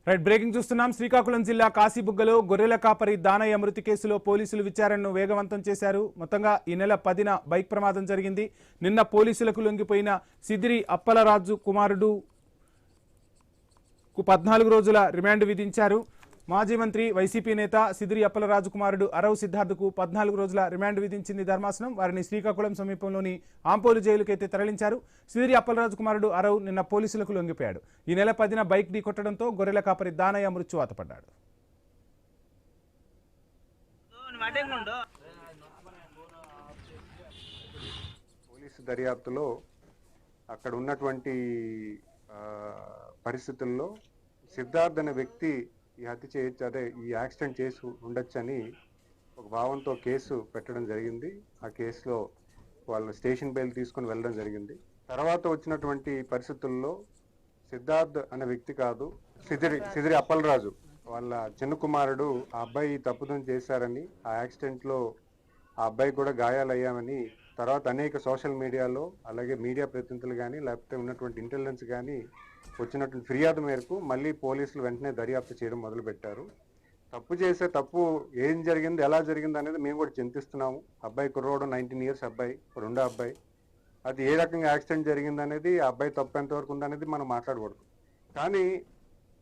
Right breaking చూస్తున్నాం. శ్రీకాకుళం జిల్లా కాశీబుగ్గలో గొర్రెల కాపరి దానయ్య మృతి కేసులో పోలీసులు విచారణను వేగవంతం చేశారు. మొత్తంగా ఈ నెల 10న బైక్ ప్రమాదం జరిగింది. నిన్న పోలీసులకు లొంగిపోయిన సిదిరి అప్పలరాజు కుమారుడు 14 రోజుల రిమాండ్ విధించారు. మాజీ మంత్రి వైసీపీ నేత సిదిరి అప్పలరాజు కుమారుడు అరవ్ సిద్ధార్థకు 14 రోజుల రిమాండ్ విధించింది ధర్మాసనం. వారిని శ్రీకాకుళం సమీపంలోని ఆంపోలు జైలుకైతే తరలించారు. సిదిరి అప్పలరాజు కుమారుడు అరవ్ నిన్న పోలీసులకు లొంగిపోయాడు. ఈ నెల 10న బైక్ ఢీ కొట్టడంతో గొర్రెల కాపరి దానయ్య మృత్యువాత పడ్డాడు. పోలీసు దర్యాప్తులో అక్కడ ఉన్నటువంటి పరిస్థితుల్లో సిద్ధార్థ్ అనే వ్యక్తి ఈ హత్య చేయొచ్చు, అదే ఈ యాక్సిడెంట్ చేసి ఉండొచ్చని ఒక భావంతో కేసు పెట్టడం జరిగింది. ఆ కేసులో వాళ్ళు స్టేషన్ బెయిల్ తీసుకుని వెళ్ళడం జరిగింది. తర్వాత వచ్చినటువంటి పరిస్థితుల్లో సిద్ధార్థ్ అనే వ్యక్తి కాదు, సిదిరి అప్పలరాజు వాళ్ళ చిన్న కుమారుడు ఆ అబ్బాయి తప్పుదం చేశారని, ఆ యాక్సిడెంట్లో ఆ అబ్బాయి కూడా గాయాలయ్యామని తర్వాత అనేక సోషల్ మీడియాలో అలాగే మీడియా ప్రతినిధులు కానీ లేకపోతే ఉన్నటువంటి ఇంటెలిజెన్స్ కానీ వచ్చినటువంటి ఫిర్యాదు మేరకు మళ్ళీ పోలీసులు వెంటనే దర్యాప్తు చేయడం మొదలుపెట్టారు. తప్పు చేసే తప్పు ఏం జరిగింది, ఎలా జరిగింది అనేది మేము కూడా చింతిస్తున్నాము. అబ్బాయి కుర్రోడు 19 ఇయర్స్ అబ్బాయి, రెండో అబ్బాయి, అది ఏ రకంగా యాక్సిడెంట్ జరిగింది అనేది, ఆ అబ్బాయి తప్పు ఎంతవరకు ఉందనేది మనం మాట్లాడకూడదు. కానీ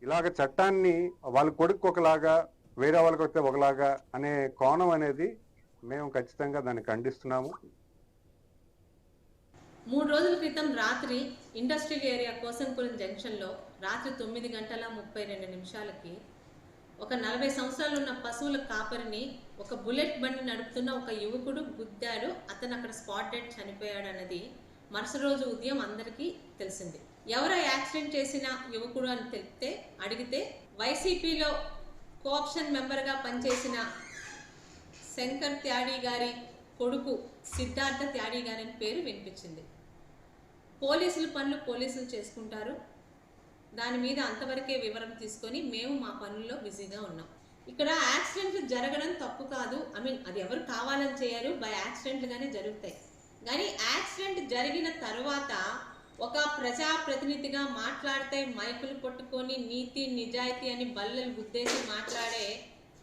ఇలాగ చట్టాన్ని వాళ్ళ కొడుకు ఒకలాగా వేరే వాళ్ళకి వస్తే ఒకలాగా అనే కోణం అనేది మేము ఖచ్చితంగా దాన్ని ఖండిస్తున్నాము. 3 రోజుల క్రితం రాత్రి ఇండస్ట్రియల్ ఏరియా కోసంపురం జంక్షన్లో రాత్రి 9:32 ఒక 40 సంవత్సరాలు ఉన్న పశువుల కాపరిని ఒక బుల్లెట్ బండి నడుపుతున్న ఒక యువకుడు గుద్దాడు. అతను అక్కడ స్పాట్ డెడ్ చనిపోయాడు అన్నది మరుసటి రోజు ఉదయం అందరికీ తెలిసింది. ఎవరో యాక్సిడెంట్ చేసిన యువకుడు అని అడిగితే వైసీపీలో కోఆప్షన్ మెంబర్గా పనిచేసిన శంకర్ త్యాడి గారి కొడుకు సిద్ధార్థ త్యాడి గారి పేరు వినిపించింది. పోలీసుల పనులు పోలీసులు చేసుకుంటారు, దాని మీద అంతవరకే వివరణ తీసుకొని మేము మా పనుల్లో బిజీగా ఉన్నాం. ఇక్కడ యాక్సిడెంట్లు జరగడం తప్పు కాదు, అది ఎవరు కావాలని చేయరు, బై యాక్సిడెంట్లుగానే జరుగుతాయి. కానీ యాక్సిడెంట్ జరిగిన తర్వాత ఒక ప్రజాప్రతినిధిగా మాట్లాడితే మైకులు పట్టుకొని నీతి నిజాయితీ అని బల్లలు గుద్దేసి మాట్లాడే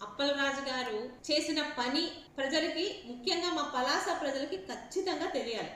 అప్పలరాజు గారు చేసిన పని ప్రజలకి, ముఖ్యంగా మా పలాస ప్రజలకి ఖచ్చితంగా తెలియాలి.